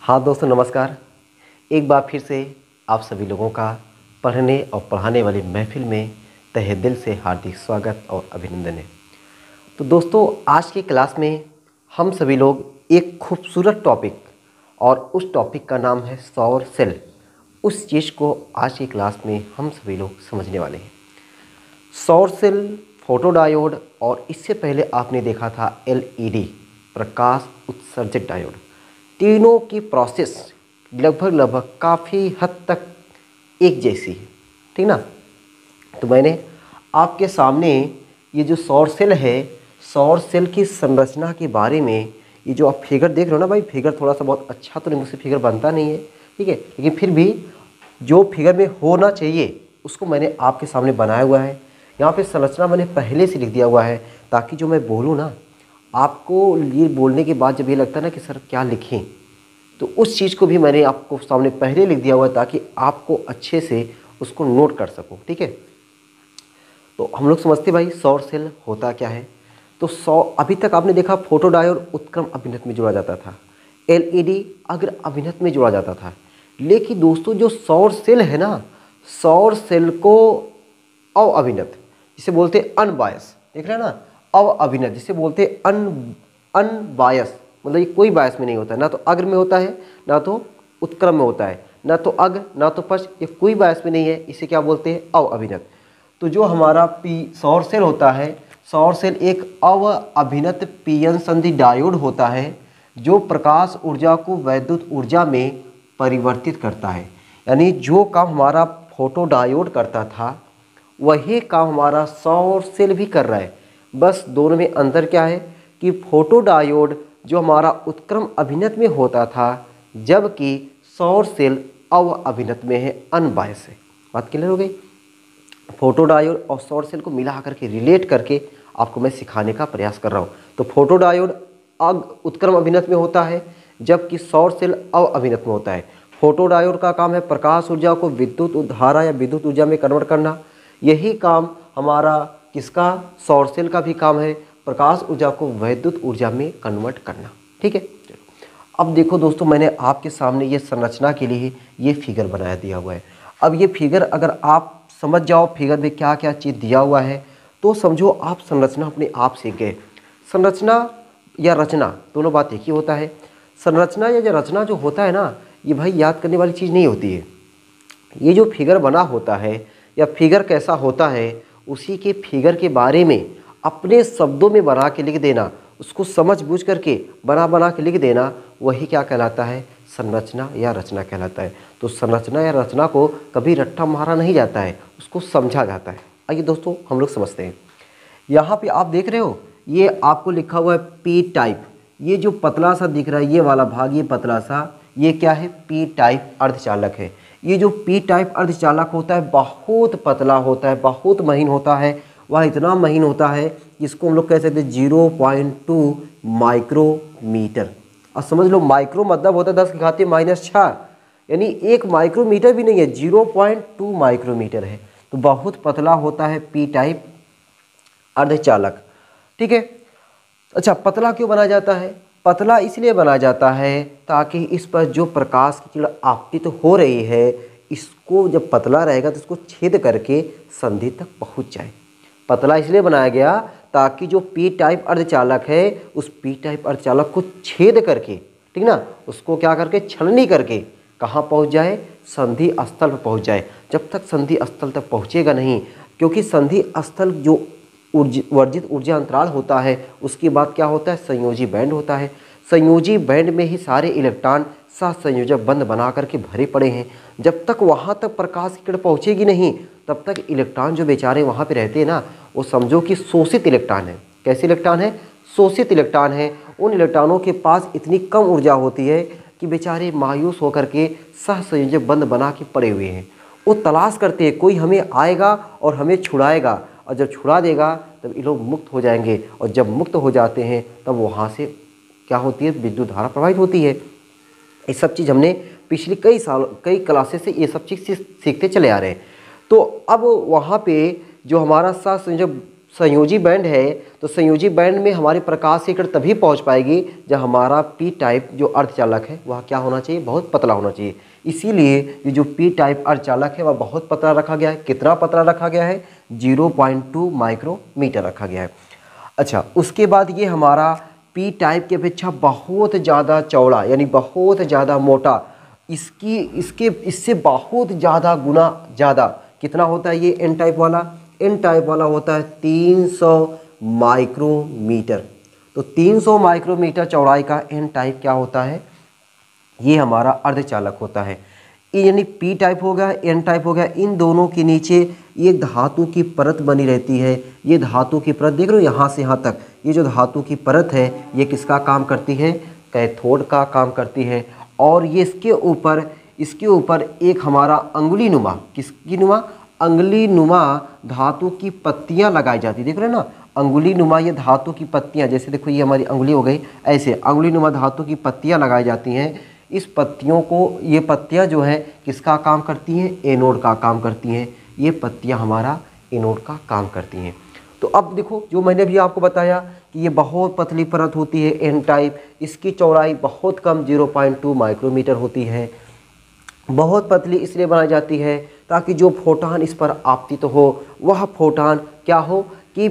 हाँ दोस्तों नमस्कार। एक बार फिर से आप सभी लोगों का पढ़ने और पढ़ाने वाली महफिल में तहे दिल से हार्दिक स्वागत और अभिनंदन है। तो दोस्तों आज की क्लास में हम सभी लोग एक खूबसूरत टॉपिक और उस टॉपिक का नाम है सौर सेल। उस चीज़ को आज की क्लास में हम सभी लोग समझने वाले हैं। सौर सेल, फोटोडायोड और इससे पहले आपने देखा था एलईडी, प्रकाश उत्सर्जक डायोड। तीनों की प्रोसेस लगभग काफ़ी हद तक एक जैसी है, ठीक ना। तो मैंने आपके सामने ये जो सौर सेल है, सौर सेल की संरचना के बारे में ये जो आप फिगर देख रहे हो ना भाई, फिगर थोड़ा सा बहुत अच्छा तो नहीं, मुझसे फिगर बनता नहीं है, ठीक है, लेकिन फिर भी जो फिगर में होना चाहिए उसको मैंने आपके सामने बनाया हुआ है। यहाँ पे संरचना मैंने पहले से लिख दिया हुआ है ताकि जो मैं बोलूँ ना, आपको ये बोलने के बाद जब ये लगता है ना कि सर क्या लिखें, तो उस चीज़ को भी मैंने आपको सामने पहले लिख दिया हुआ है ताकि आपको अच्छे से उसको नोट कर सकूं, ठीक है। तो हम लोग समझते भाई सौर सेल होता क्या है। तो अभी तक आपने देखा फोटोडायोड उत्क्रम अभिनत में जोड़ा जाता था, एलईडी अग्र अभिनत में जोड़ा जाता था। लेकिन दोस्तों जो सौर सेल है ना, सौर सेल को अव अभिनत जिसे बोलते हैं अनबायस, देख रहे हैं ना, अव अभिनत जिसे बोलते हैं अनबायस, मतलब ये कोई बायस में नहीं होता है, ना तो अग्र में होता है ना तो उत्क्रम में होता है, ना तो अग्र ना तो पश्च, ये कोई बायस में नहीं है, इसे क्या बोलते हैं अव अभिनत। तो जो हमारा सौर सेल होता है, सौर सेल एक अव अभिनत पीएन संधि डायोड होता है जो प्रकाश ऊर्जा को वैद्युत ऊर्जा में परिवर्तित करता है। यानी जो काम हमारा फोटो डायोड करता था वही काम हमारा सौर सेल भी कर रहा है। बस दोनों में अंतर क्या है कि फोटो डायोड जो हमारा उत्क्रम अभिनत में होता था, जबकि सौर सेल अव अभिनत में है, अनबायस है। बात क्लियर हो गई। फोटो डायोड और सौर सेल को मिला करके रिलेट करके आपको मैं सिखाने का प्रयास कर रहा हूँ। तो फोटो डायोड उत्क्रम अभिनत में होता है जबकि सौर सेल अव अभिनत में होता है। फोटो डायोड का काम है प्रकाश ऊर्जा को विद्युत धारा या विद्युत ऊर्जा में कन्वर्ट करना। यही काम हमारा किसका, सौर सेल का भी काम है, प्रकाश ऊर्जा को वैद्युत ऊर्जा में कन्वर्ट करना, ठीक है। अब देखो दोस्तों, मैंने आपके सामने ये संरचना के लिए ये फिगर बनाया दिया हुआ है। अब ये फिगर अगर आप समझ जाओ फिगर में क्या क्या चीज़ दिया हुआ है तो समझो आप संरचना अपने आप सीख गए। संरचना या रचना दोनों बात एक ही होता है। संरचना या रचना जो होता है ना, ये भाई याद करने वाली चीज़ नहीं होती है। ये जो फिगर बना होता है या फिगर कैसा होता है, उसी के फिगर के बारे में अपने शब्दों में बना के लिख देना, उसको समझ बूझ करके बना के लिख देना, वही क्या कहलाता है, संरचना या रचना कहलाता है। तो संरचना या रचना को कभी रट्टा मारा नहीं जाता है, उसको समझा जाता है। आइए दोस्तों हम लोग समझते हैं। यहाँ पे आप देख रहे हो ये आपको लिखा हुआ है पी टाइप। ये जो पतला सा दिख रहा है ये वाला भाग, ये पतला सा, ये क्या है, पी टाइप अर्धचालक है। ये जो पी टाइप अर्धचालक होता है बहुत पतला होता है, बहुत महीन होता है। वह इतना महीन होता है जिसको हम लोग कह सकते हैं 0.2 माइक्रोमीटर। और समझ लो माइक्रो मतलब होता है 10⁻⁻⁶, यानी 1 माइक्रोमीटर भी नहीं है, 0.2 माइक्रोमीटर है। तो बहुत पतला होता है पी टाइप अर्धचालक, ठीक है। अच्छा, पतला क्यों बनाया जाता है? पतला इसलिए बनाया जाता है ताकि इस पर जो प्रकाश की किरण आपतित हो रही है, इसको जब पतला रहेगा तो इसको छेद करके संधि तक पहुंच जाए। पतला इसलिए बनाया गया ताकि जो पी टाइप अर्धचालक है उस पी टाइप अर्धचालक को छेद करके, ठीक ना, उसको क्या करके छलनी करके कहाँ पहुंच जाए, संधि स्थल पर पहुंच जाए। जब तक संधि स्थल तक पहुंचेगा नहीं, क्योंकि संधि स्थल जो वर्जित ऊर्जा अंतराल होता है उसके बाद क्या होता है, संयोजी बैंड होता है। संयोजी बैंड में ही सारे इलेक्ट्रॉन सहसंयोजक बंध बना करके भरे पड़े हैं। जब तक वहाँ तक प्रकाश की किरण पहुँचेगी नहीं तब तक इलेक्ट्रॉन जो बेचारे वहाँ पे रहते हैं ना, वो समझो कि शोषित इलेक्ट्रॉन है। कैसे इलेक्ट्रॉन है? शोषित इलेक्ट्रॉन है। उन इलेक्ट्रॉनों के पास इतनी कम ऊर्जा होती है कि बेचारे मायूस होकर के सहसंयोजक बंध बना के पड़े हुए हैं। वो तलाश करते हैं कोई हमें आएगा और हमें छुड़ाएगा, और जब छुड़ा देगा तब ये लोग मुक्त हो जाएंगे। और जब मुक्त हो जाते हैं तब वहाँ से क्या होती है, विद्युत धारा प्रवाहित होती है। ये सब चीज़ हमने पिछले कई क्लासेस से ये सब चीज़ सीखते चले आ रहे हैं। तो अब वहाँ पे जो हमारा सहसंयोजक संयोजी बैंड है तो संयोजी बैंड में हमारी प्रकाश की किरण तभी पहुंच पाएगी जब हमारा पी टाइप जो अर्धचालक है वह क्या होना चाहिए, बहुत पतला होना चाहिए। इसीलिए ये जो पी टाइप अर्धचालक है वह बहुत पतला रखा गया है। कितना पतला रखा गया है, 0.2 माइक्रोमीटर रखा गया है। अच्छा, उसके बाद ये हमारा पी टाइप की अपेक्षा बहुत ज़्यादा चौड़ा यानी बहुत ज़्यादा मोटा, इससे बहुत ज़्यादा गुना ज़्यादा कितना होता है ये एन टाइप वाला, एन टाइप वाला होता है 300 माइक्रोमीटर। तो 300 माइक्रोमीटर चौड़ाई का एन टाइप क्या होता है, ये हमारा अर्धचालक होता है। यानी पी टाइप हो गया, एन टाइप हो गया, इन दोनों के नीचे एक धातु की परत बनी रहती है। ये धातु की परत देख रहे हो यहाँ से यहाँ तक, ये जो धातु की परत है ये किसका काम करती है, कैथोड का काम करती है। और ये इसके ऊपर एक हमारा अंगुली नुमा, किसकी नुमा, अंगुली नुमा धातु की पत्तियां लगाई जाती, देख रहे हैं ना, अंगुली नुमा ये धातु की पत्तियां, जैसे देखो ये हमारी अंगुली हो गई, ऐसे अंगुली नुमा धातु की पत्तियां लगाई जाती हैं। इस पत्तियों को, ये पत्तियां जो है किसका काम करती हैं, एनोड का काम करती हैं। ये पत्तियां हमारा एनोड का काम करती हैं। तो अब देखो जो मैंने भी आपको बताया कि ये बहुत पतली परत होती है एन टाइप, इसकी चौड़ाई बहुत कम 0.2 माइक्रोमीटर होती है। बहुत पतली इसलिए बनाई जाती है ताकि जो फोटान इस पर आपतित हो वह फोटान क्या हो कि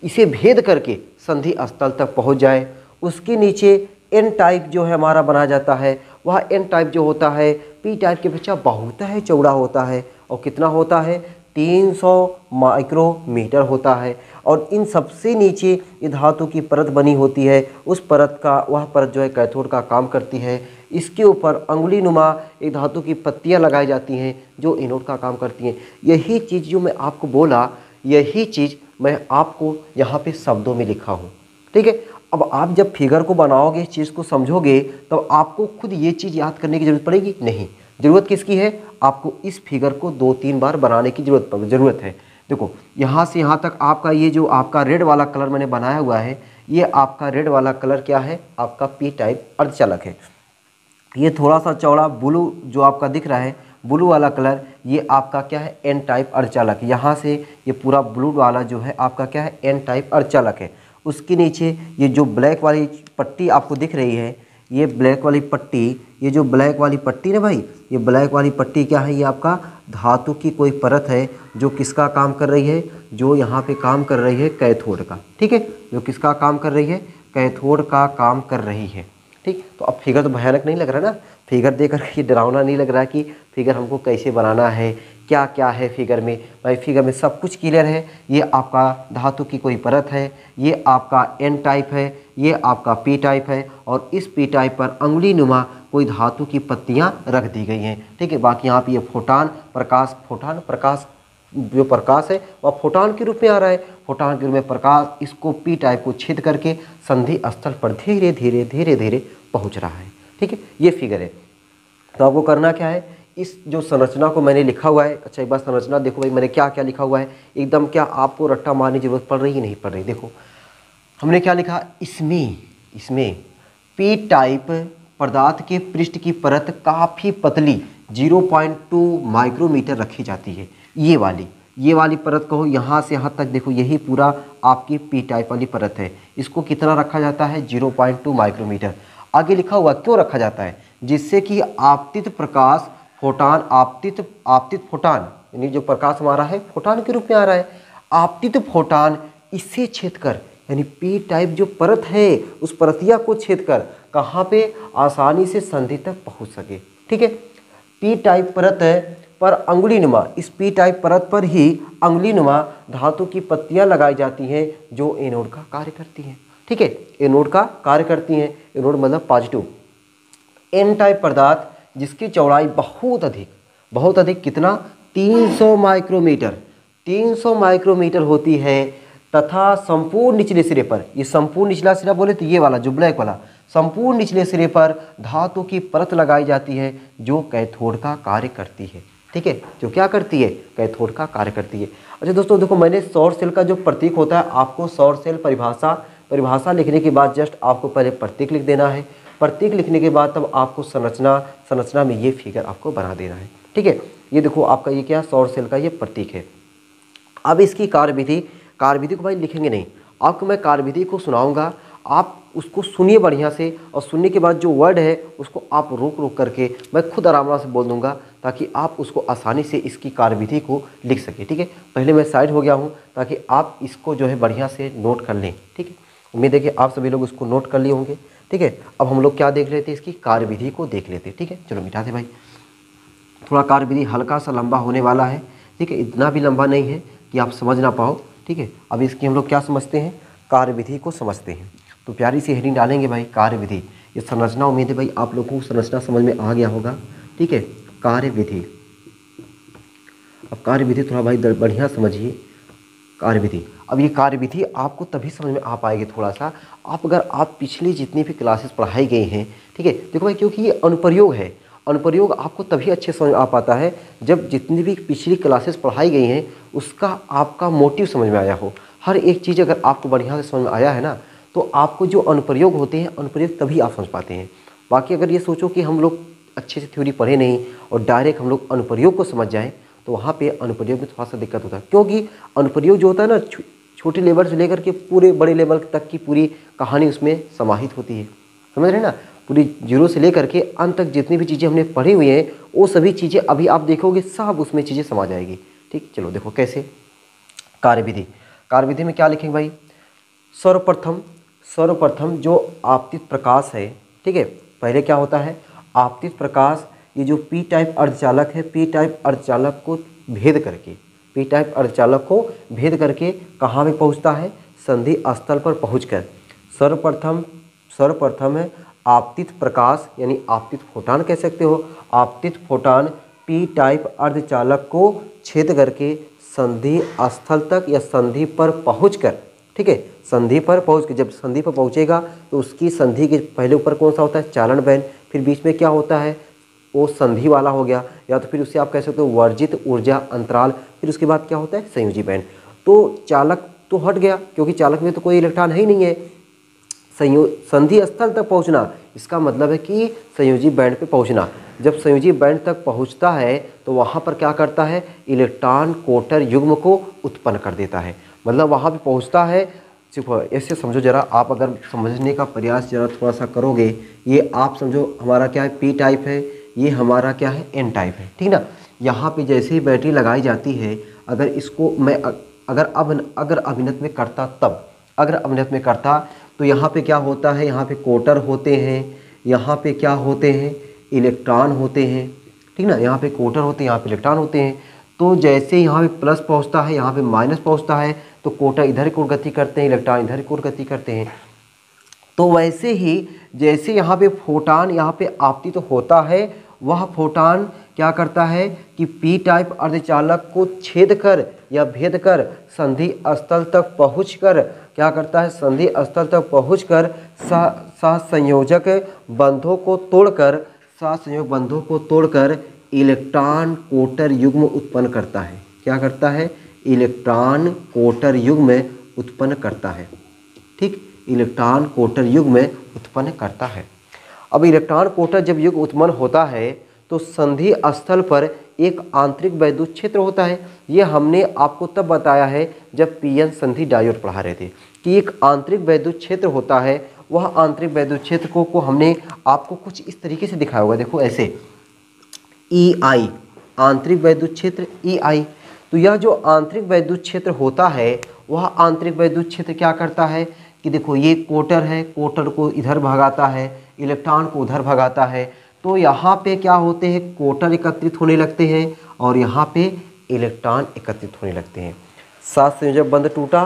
इसे भेद करके संधि स्थल तक पहुंच जाए। उसके नीचे एन टाइप जो है हमारा बनाया जाता है, वह एन टाइप जो होता है पी टाइप के अपेक्षा बहुत है चौड़ा होता है। और कितना होता है, 300 माइक्रोमीटर होता है। और इन सबसे नीचे ये धातु की परत बनी होती है, उस परत का, वह परत जो है कैथोड का काम करती है। इसके ऊपर अंगुली नुमा एक धातु की पत्तियां लगाई जाती हैं जो एनोड का काम करती हैं। यही चीज़ जो मैं आपको बोला, यही चीज़ मैं आपको यहाँ पे शब्दों में लिखा हूँ, ठीक है। अब आप जब फिगर को बनाओगे, इस चीज़ को समझोगे, तो आपको खुद ये चीज़ याद करने की ज़रूरत पड़ेगी नहीं। ज़रूरत किसकी है, आपको इस फिगर को 2-3 बार बनाने की ज़रूरत है। देखो यहाँ से यहाँ तक आपका ये जो आपका रेड वाला कलर मैंने बनाया हुआ है, ये आपका रेड वाला कलर क्या है, आपका पी टाइप अर्धचालक है। ये थोड़ा सा चौड़ा ब्लू जो आपका दिख रहा है, ब्लू वाला कलर, ये आपका क्या है, एन टाइप अर्धचालक। यहाँ से ये पूरा ब्लू वाला जो है आपका क्या है, एन टाइप अर्धचालक है। उसके नीचे ये जो ब्लैक वाली पट्टी आपको दिख रही है, ये ब्लैक वाली पट्टी, ये जो ब्लैक वाली पट्टी ना भाई, ये ब्लैक वाली पट्टी क्या है, ये आपका धातु की कोई परत है जो किसका काम कर रही है, जो यहाँ पे काम कर रही है कैथोड का, ठीक है, जो किसका काम कर रही है, कैथोड का काम कर रही है, ठीक। तो अब फिगर तो भयानक नहीं लग रहा ना, फिगर देख कर ये डरावना नहीं लग रहा कि फिगर हमको कैसे बनाना है, क्या क्या है फिगर में। भाई फिगर में सब कुछ क्लियर है। ये आपका धातु की कोई परत है, ये आपका एन टाइप है, ये आपका पी टाइप है, और इस पी टाइप पर अंगुली नुमा कोई धातु की पत्तियां रख दी गई हैं, ठीक है। बाकी यहाँ पे ये फोटान प्रकाश जो प्रकाश है वह फोटान के रूप में आ रहा है। फोटान के रूप में प्रकाश इसको पी टाइप को छेद करके संधि स्थल पर धीरे धीरे पहुँच रहा है, ठीक है। ये फिगर है। तो आपको करना क्या है, इस जो संरचना को मैंने लिखा हुआ है, अच्छा एक बार संरचना देखो भाई मैंने क्या क्या लिखा हुआ है, एकदम क्या आपको रट्टा मारने की जरूरत पड़ रही है, नहीं पड़ रही। देखो हमने क्या लिखा, इसमें पी टाइप पदार्थ के पृष्ठ की परत काफ़ी पतली 0.2 माइक्रोमीटर रखी जाती है। ये वाली परत कहो, यहाँ से यहाँ तक देखो, यही पूरा आपकी पी टाइप वाली परत है। इसको कितना रखा जाता है, 0.2 माइक्रोमीटर। आगे लिखा हुआ क्यों रखा जाता है, जिससे कि आपतित प्रकाश फोटान, आपतित फोटान यानी जो प्रकाश हमारा है फोटान के रूप में आ रहा है, आपतित फोटान इससे छेद कर, यानी पी टाइप जो परत है उस परतिया को छेद कर कहाँ पे आसानी से संधि तक पहुँच सके, ठीक है। पी टाइप परत है पर अंगुली नुमा, इस पी टाइप परत पर ही अंगुली नुमा धातु की पत्तियां लगाई जाती हैं जो एनोड का कार्य करती हैं, ठीक है, एनोड का कार्य करती हैं। एनोड मतलब पॉजिटिव। एन टाइप पदार्थ जिसकी चौड़ाई बहुत अधिक कितना, 300 माइक्रोमीटर होती है, तथा संपूर्ण निचले सिरे पर, ये संपूर्ण निचला सिरा बोले तो ये वाला जो ब्लैक वाला, संपूर्ण निचले सिरे पर धातु की परत लगाई जाती है जो कैथोड का कार्य करती है, ठीक है, जो क्या करती है, कैथोड का कार्य करती है। अच्छा दोस्तों देखो, मैंने सौर सेल का जो प्रतीक होता है, आपको सौर सेल परिभाषा लिखने के बाद जस्ट आपको पहले प्रतीक लिख देना है। प्रतीक लिखने के बाद तब आपको संरचना में ये फिगर आपको बना देना है, ठीक है। ये देखो आपका ये क्या, सौर सेल का ये प्रतीक है। अब इसकी कार्यविधि को भाई लिखेंगे नहीं, आपको मैं कार्यविधि को सुनाऊंगा, आप उसको सुनिए बढ़िया से, और सुनने के बाद जो वर्ड है उसको आप रोक रोक करके मैं खुद आराम से बोल दूंगा, ताकि आप उसको आसानी से इसकी कार्यविधि को लिख सकें। ठीक है, पहले मैं साइड हो गया हूँ ताकि आप इसको जो है बढ़िया से नोट कर लें। ठीक है, उम्मीद है कि आप सभी लोग इसको नोट कर लिए होंगे। ठीक है, अब हम लोग क्या देख लेते हैं, इसकी कार्यविधि को देख लेते हैं। ठीक है, चलो मिटाते भाई, थोड़ा कार्यविधि हल्का सा लंबा होने वाला है। ठीक है, इतना भी लंबा नहीं है कि आप समझ ना पाओ। ठीक है, अब इसकी हम लोग क्या समझते हैं, कार्यविधि को समझते हैं। तो प्यारी सी हेडिंग डालेंगे भाई, कार्यविधि। ये संरचना, उम्मीद है भाई आप लोगों को संरचना समझ में आ गया होगा। ठीक है, कार्यविधि। अब कार्यविधि थोड़ा भाई बढ़िया समझिए, कार्यविधि। अब ये कार्यविधि आपको तभी समझ में आ पाएगी थोड़ा सा, अगर आप पिछली जितनी भी क्लासेस पढ़ाई गई हैं। ठीक है, देखो भाई, क्योंकि ये अनुप्रयोग है, अनुप्रयोग आपको तभी अच्छे समझ आ पाता है जब जितनी भी पिछली क्लासेस पढ़ाई गई हैं उसका आपका मोटिव समझ में आया हो। हर एक चीज़ अगर आपको बढ़िया से समझ में आया है ना, तो आपको जो अनुप्रयोग होते हैं, अनुप्रयोग तभी आप समझ पाते हैं। बाकी अगर ये सोचो कि हम लोग अच्छे से थ्योरी पढ़े नहीं और डायरेक्ट हम लोग अनुप्रयोग को समझ जाएँ, तो वहाँ पे अनुप्रयोग में थोड़ा सा दिक्कत होता है, क्योंकि अनुप्रयोग जो होता है ना, छोटे लेवल से लेकर के पूरे बड़े लेवल तक की पूरी कहानी उसमें समाहित होती है। समझ रहे हैं ना, पूरी जीरो से लेकर के अंत तक जितनी भी चीज़ें हमने पढ़ी हुई हैं वो सभी चीज़ें अभी आप देखोगे सब उसमें चीज़ें समा जाएगी। ठीक, चलो देखो कैसे। कार्यविधि, कार्यविधि में क्या लिखेंगे भाई, सर्वप्रथम जो आपतित प्रकाश है। ठीक है, पहले क्या होता है, आपतित प्रकाश, ये जो पी टाइप अर्धचालक है, पी टाइप अर्धचालक को भेद करके, पी टाइप अर्धचालक को भेद करके कहाँ पे पहुँचता है, संधि स्थल पर पहुँचकर सर्वप्रथम है आपतित प्रकाश, यानी आपतित फोटान कह सकते हो, आपतित फोटान पी टाइप अर्धचालक को छेद करके संधि स्थल तक या संधि पर पहुंचकर। ठीक है, संधि पर पहुंच के, जब संधि पर पहुंचेगा तो उसकी संधि के पहले ऊपर कौन सा होता है, चालन बैंड, फिर बीच में क्या होता है, वो संधि वाला हो गया, या तो फिर उसे आप कह सकते हो वर्जित ऊर्जा अंतराल, फिर उसके बाद क्या होता है, संयोजी बैंड। तो चालक तो हट गया, क्योंकि चालक में तो कोई इलेक्ट्रॉन है ही नहीं है। संधि स्थल तक पहुंचना, इसका मतलब है कि संयोजी बैंड पे पहुंचना। जब संयोजी बैंड तक पहुंचता है तो वहां पर क्या करता है, इलेक्ट्रॉन कोटर युग्म को उत्पन्न कर देता है। मतलब वहां पे पहुंचता है, सिर्फ ऐसे समझो जरा, आप अगर समझने का प्रयास जरा थोड़ा सा करोगे, ये आप समझो हमारा क्या है, पी टाइप है, ये हमारा क्या है, एन टाइप है। ठीक ना, यहाँ पे जैसे ही बैटरी लगाई जाती है, अगर इसको मैं अगर अभिनत में करता, तब अगर अभिनत में करता तो यहाँ पे क्या होता है, यहाँ पे कोटर होते हैं, यहाँ पे क्या होते हैं, इलेक्ट्रॉन होते हैं। ठीक ना, यहाँ पे कोटर होते हैं, यहाँ पे इलेक्ट्रॉन होते हैं। तो जैसे यहाँ पे प्लस पहुँचता है, यहाँ पे माइनस पहुँचता है, तो कोटर इधर की ओर गति करते हैं, इलेक्ट्रॉन इधर की ओर गति करते हैं। तो वैसे ही जैसे यहाँ पे फोटान यहाँ पे आपतित तो होता है, वह फोटान क्या करता है कि पी टाइप अर्धचालक को छेद कर या भेद कर संधि स्थल तक पहुंचकर क्या करता है, संधि स्थल तक पहुंचकर सहसंयोजक बंधों को तोड़कर इलेक्ट्रॉन कोटर युग्म उत्पन्न करता है। क्या करता है, इलेक्ट्रॉन कोटर युग्म उत्पन्न करता है। ठीक, इलेक्ट्रॉन कोटर युग्म उत्पन्न करता है। अब इलेक्ट्रॉन कोटर जब युग्म उत्पन्न होता है तो संधि स्थल पर एक आंतरिक वैद्युत क्षेत्र होता है। ये हमने आपको तब बताया है जब पीएन संधि डायोड पढ़ा रहे थे कि एक आंतरिक वैद्युत क्षेत्र होता है। वह आंतरिक वैद्युत क्षेत्र को हमने आपको कुछ इस तरीके से दिखाया होगा, देखो ऐसे, ई आई, आंतरिक वैद्युत क्षेत्र ई आई। तो यह जो आंतरिक वैद्युत क्षेत्र होता है, वह आंतरिक वैद्युत क्षेत्र क्या करता है कि देखो ये कोटर है, कोटर को इधर भगाता है, इलेक्ट्रॉन को उधर भगाता है। तो यहाँ पे क्या होते हैं, कोटर एकत्रित होने लगते हैं और यहाँ पे इलेक्ट्रॉन एकत्रित होने लगते हैं। सात संयोजक बंध टूटा,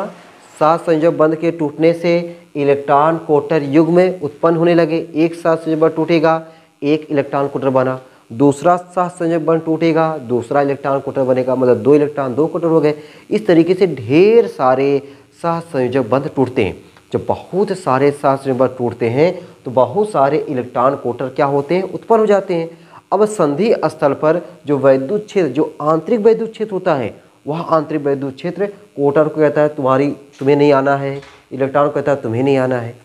सात संयोजक बंध के टूटने से इलेक्ट्रॉन कोटर युग्म उत्पन्न होने लगे। एक सात संयोजक बंध टूटेगा, एक इलेक्ट्रॉन कोटर बना, दूसरा सात संयोजक बंध टूटेगा, दूसरा इलेक्ट्रॉन कोटर बनेगा, मतलब दो इलेक्ट्रॉन दो कोटर हो गए। इस तरीके से ढेर सारे सहसंयोजक बंध टूटते हैं। जब बहुत सारे सहसंयोजक बंध टूटते हैं तो बहुत सारे इलेक्ट्रॉन कोटर क्या होते हैं, उत्पन्न हो जाते हैं। अब संधि स्थल पर जो वैद्युत क्षेत्र, जो आंतरिक वैद्युत क्षेत्र होता है, वह आंतरिक वैद्युत क्षेत्र कोटर को कहता है तुम्हें नहीं आना है, इलेक्ट्रॉन को कहता है तुम्हें नहीं आना है।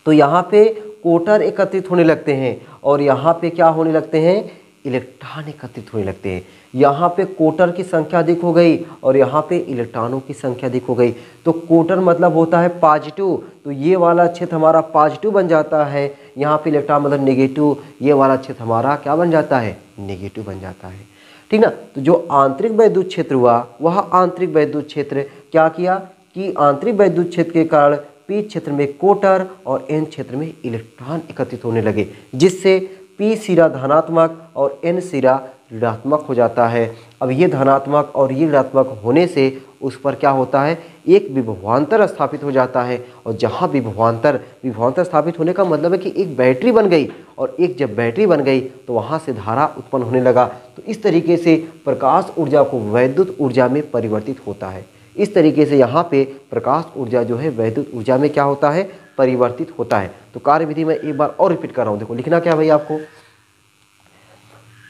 तो यहाँ पे कोटर एकत्रित होने लगते हैं और यहाँ पे क्या होने लगते हैं, इलेक्ट्रॉन एकत्रित होने लगते हैं। यहाँ पे कोटर की संख्या अधिक हो गई और यहाँ पे इलेक्ट्रॉनों की संख्या अधिक हो गई। तो कोटर मतलब होता है पॉजिटिव, तो ये वाला क्षेत्र हमारा पॉजिटिव बन जाता है। यहाँ पे इलेक्ट्रॉन मतलब नेगेटिव, ये वाला क्षेत्र हमारा क्या बन जाता है, नेगेटिव बन जाता है। ठीक ना। तो जो आंतरिक वैद्युत क्षेत्र हुआ वह आंतरिक वैद्युत क्षेत्र क्या किया कि आंतरिक वैद्युत क्षेत्र के कारण पी क्षेत्र में कोटर और एन क्षेत्र में इलेक्ट्रॉन एकत्रित होने लगे, जिससे पी सिरा धनात्मक और एन सिरा ऋणात्मक हो जाता है। अब ये धनात्मक और ये ऋणात्मक होने से उस पर क्या होता है, एक विभवांतर स्थापित हो जाता है। और जहाँ विभवांतर स्थापित होने का मतलब है कि एक बैटरी बन गई, और एक जब बैटरी बन गई तो वहाँ से धारा उत्पन्न होने लगा। तो इस तरीके से प्रकाश ऊर्जा को वैद्युत ऊर्जा में परिवर्तित होता है। इस तरीके से यहाँ पे प्रकाश ऊर्जा जो है वैद्युत ऊर्जा में क्या होता है, परिवर्तित होता है। तो कार्यविधि में एक बार और रिपीट कर रहा हूँ। देखो लिखना क्या भाई आपको,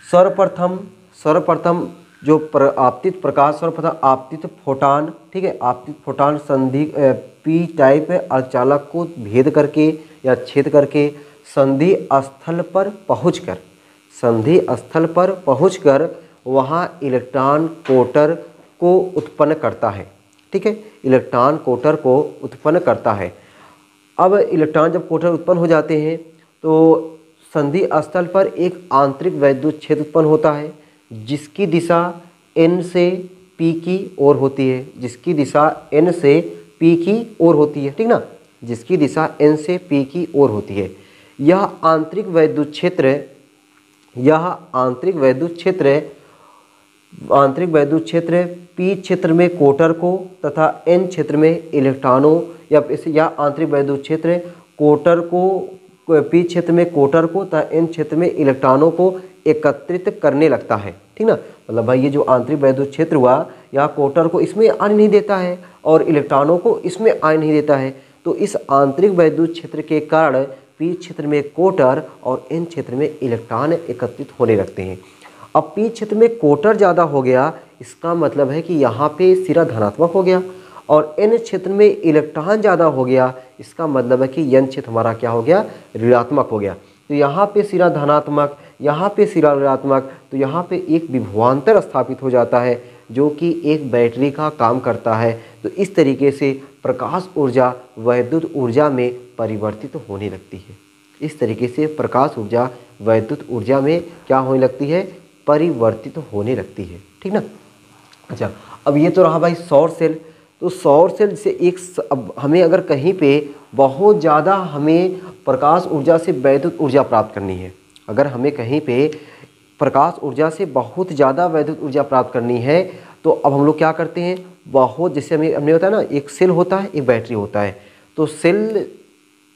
सर्वप्रथम जो आपतित प्रकाश, सर्वप्रथम आपतित फोटान, ठीक है, आपतित फोटान संधि पी टाइप अर्धचालक को भेद करके या छेद करके संधि स्थल पर पहुंचकर वहां इलेक्ट्रॉन कोटर को उत्पन्न करता है। ठीक है, इलेक्ट्रॉन कोटर को उत्पन्न करता है। अब इलेक्ट्रॉन जब कोटर उत्पन्न हो जाते हैं तो संधि स्थल पर एक आंतरिक वैद्युत क्षेत्र उत्पन्न होता है, जिसकी दिशा n से p की ओर होती है, जिसकी दिशा n से p की ओर होती है। ठीक ना, जिसकी दिशा n से p की ओर होती है। यह आंतरिक वैद्युत क्षेत्र p क्षेत्र में कोटर को तथा n क्षेत्र में इलेक्ट्रॉनों या आंतरिक वैद्युत क्षेत्र कोटर को p क्षेत्र में कोटर को तथा n क्षेत्र में इलेक्ट्रॉनों को एकत्रित करने लगता है। ठीक ना, मतलब भाई ये जो आंतरिक वैद्युत क्षेत्र हुआ, यह कोटर को इसमें आने नहीं देता है और इलेक्ट्रॉनों को इसमें आने नहीं देता है। तो इस आंतरिक वैद्युत क्षेत्र के कारण p क्षेत्र में कोटर और n क्षेत्र में इलेक्ट्रॉन एकत्रित होने लगते हैं। अब p क्षेत्र में कोटर ज़्यादा हो गया, इसका मतलब है कि यहाँ पे सिरा धनात्मक हो गया, और n क्षेत्र में इलेक्ट्रॉन ज़्यादा हो गया, इसका मतलब है कि n क्षेत्र हमारा क्या हो गया, ऋणात्मक हो गया। तो यहाँ पे सिरा धनात्मक, यहाँ पे सिरा ऋणात्मक, तो यहाँ पे एक विभवांतर स्थापित हो जाता है जो कि एक बैटरी का काम करता है। तो इस तरीके से प्रकाश ऊर्जा वैद्युत ऊर्जा में परिवर्तित होने लगती है। इस तरीके से प्रकाश ऊर्जा वैद्युत ऊर्जा में क्या होने लगती है, परिवर्तित होने लगती है। ठीक ना। अच्छा, अब ये तो रहा भाई सौर सेल। तो सौर सेल से अब हमें अगर कहीं पे बहुत ज़्यादा हमें प्रकाश ऊर्जा से वैद्युत ऊर्जा प्राप्त करनी है, अगर हमें कहीं पे प्रकाश ऊर्जा से बहुत ज़्यादा वैद्युत ऊर्जा प्राप्त करनी है, तो अब हम लोग क्या करते हैं, बहुत जैसे हमने बताया ना, एक सेल होता है, एक बैटरी होता है। तो सेल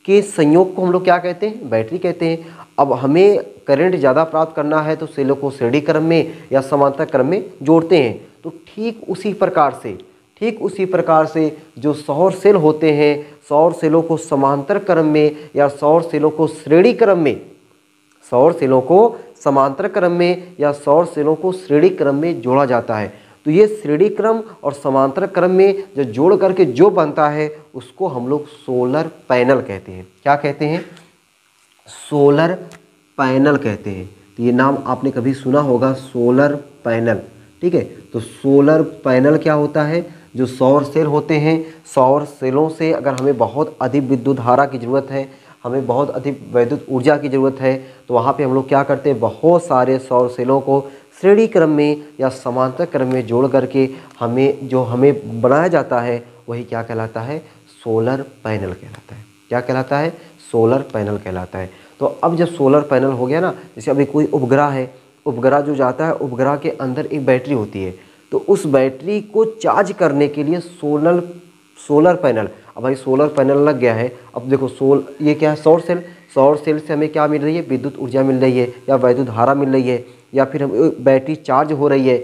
के संयोग को हम लोग क्या कहते हैं, बैटरी कहते हैं। अब हमें करंट ज़्यादा प्राप्त करना है तो सेलों को श्रेणी क्रम में या समांतर क्रम में जोड़ते हैं। तो ठीक उसी प्रकार से जो सौर सेल होते हैं, सौर सेलों को समांतर क्रम में या सौर सेलों को श्रेणी क्रम में, सौर सेलों को समांतर क्रम में या सौर सेलों को श्रेणी क्रम में जोड़ा जाता है। तो ये श्रेणी क्रम और समांतर क्रम में जो जोड़ करके जो बनता है उसको हम लोग सोलर पैनल कहते हैं। क्या कहते हैं, सोलर पैनल कहते हैं। तो ये नाम आपने कभी सुना होगा, सोलर पैनल। ठीक है, तो सोलर पैनल क्या होता है, जो सौर सेल होते हैं, सौर सेलों से अगर हमें बहुत अधिक विद्युत धारा की ज़रूरत है, हमें बहुत अधिक वैद्युत ऊर्जा की ज़रूरत है, तो वहाँ पे हम लोग क्या करते हैं, बहुत सारे सौर सेलों को श्रेणी क्रम में या समांतर क्रम में जोड़ करके हमें बनाया जाता है, वही क्या कहलाता है, सोलर पैनल कहलाता है। क्या कहलाता है, सोलर पैनल कहलाता है। तो अब जब सोलर पैनल हो गया ना, जैसे अभी कोई उपग्रह है, उपग्रह जो जाता है, उपग्रह के अंदर एक बैटरी होती है, तो उस बैटरी को चार्ज करने के लिए सोलर पैनल, अब भाई सोलर पैनल लग गया है। अब देखो ये क्या है, सौर सेल से हमें क्या मिल रही है, विद्युत ऊर्जा मिल रही है या वैद्युत धारा मिल रही है या फिर बैटरी चार्ज हो रही है।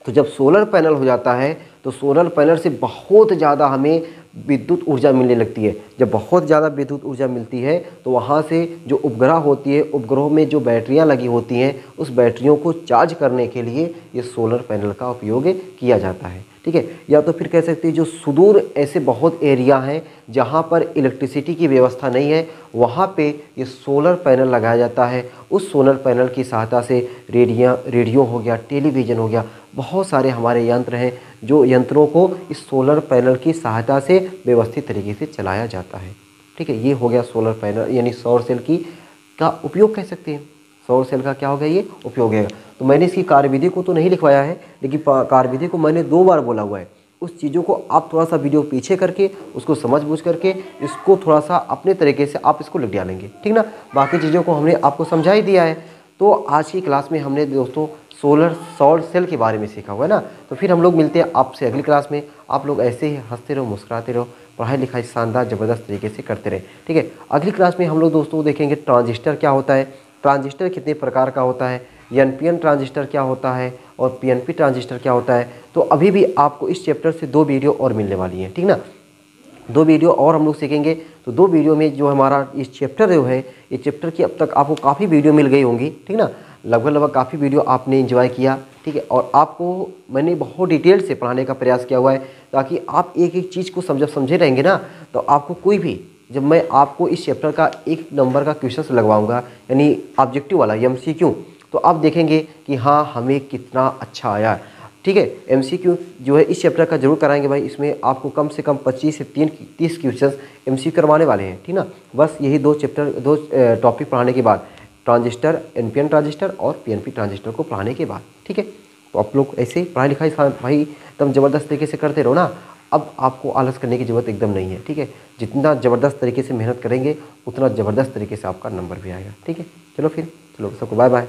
तो जब सोलर पैनल हो जाता है तो सोलर पैनल से बहुत ज़्यादा हमें विद्युत ऊर्जा मिलने लगती है। जब बहुत ज़्यादा विद्युत ऊर्जा मिलती है तो वहाँ से जो उपग्रह होती है, उपग्रहों में जो बैटरियाँ लगी होती हैं, उस बैटरियों को चार्ज करने के लिए ये सोलर पैनल का उपयोग किया जाता है। ठीक है। या तो फिर कह सकते हैं जो सुदूर ऐसे बहुत एरिया हैं जहाँ पर इलेक्ट्रिसिटी की व्यवस्था नहीं है, वहाँ पे ये सोलर पैनल लगाया जाता है। उस सोलर पैनल की सहायता से रेडियो हो गया, टेलीविज़न हो गया, बहुत सारे हमारे यंत्र हैं जो यंत्रों को इस सोलर पैनल की सहायता से व्यवस्थित तरीके से चलाया जाता है, ठीक है। ये हो गया सोलर पैनल यानी सौर सेल का उपयोग कह सकते हैं। सौर सेल का क्या हो गया, ये उपयोग है। तो मैंने इसकी कार्यविधि को तो नहीं लिखवाया है, लेकिन कार्यविधि को मैंने 2 बार बोला हुआ है। उस चीज़ों को आप थोड़ा सा वीडियो पीछे करके उसको समझ बूझ करके इसको थोड़ा सा अपने तरीके से आप इसको लिख डालेंगे, ठीक ना। बाकी चीज़ों को हमने आपको समझा ही दिया है। तो आज की क्लास में हमने दोस्तों सौर सेल के बारे में सीखा हुआ है ना। तो फिर हम लोग मिलते हैं आपसे अगली क्लास में। आप लोग ऐसे ही हंसते रहो, मुस्कुराते रहो, पढ़ाई लिखाई शानदार ज़बरदस्त तरीके से करते रहे, ठीक है। अगली क्लास में हम लोग दोस्तों देखेंगे ट्रांजिस्टर क्या होता है, ट्रांजिस्टर कितने प्रकार का होता है, एनपीएन ट्रांजिस्टर क्या होता है और पीएनपी ट्रांजिस्टर क्या होता है। तो अभी भी आपको इस चैप्टर से 2 वीडियो और मिलने वाली हैं, ठीक ना। 2 वीडियो और हम लोग सीखेंगे। तो 2 वीडियो में जो हमारा इस चैप्टर जो है, इस चैप्टर की अब तक आपको काफ़ी वीडियो मिल गई होंगी, ठीक ना। लगभग काफ़ी वीडियो आपने एंजॉय किया, ठीक है। और आपको मैंने बहुत डिटेल से पढ़ाने का प्रयास किया हुआ है ताकि आप एक एक चीज़ को समझे रहेंगे ना, तो आपको कोई भी, जब मैं आपको इस चैप्टर का 1 नंबर का क्वेश्चन लगवाऊंगा यानी ऑब्जेक्टिव वाला एमसीक्यू, तो आप देखेंगे कि हाँ हमें कितना अच्छा आया, ठीक है। एमसीक्यू जो है इस चैप्टर का जरूर कराएंगे भाई। इसमें आपको कम से कम 25 से 30 क्वेश्चन एमसीक्यू करवाने वाले हैं, ठीक ना। बस यही 2 टॉपिक पढ़ाने के बाद, ट्रांजिस्टर, एनपीएन ट्रांजिस्टर और पीएनपी ट्रांजिस्टर को पढ़ाने के बाद, ठीक है। तो आप लोग ऐसे ही पढ़ाई लिखाई भाई एकदम ज़बरदस्त तरीके से करते रहो ना। अब आपको आलस करने की ज़रूरत एकदम नहीं है, ठीक है। जितना ज़बरदस्त तरीके से मेहनत करेंगे उतना ज़बरदस्त तरीके से आपका नंबर भी आएगा, ठीक है। चलो फिर, चलो सबको बाय बाय।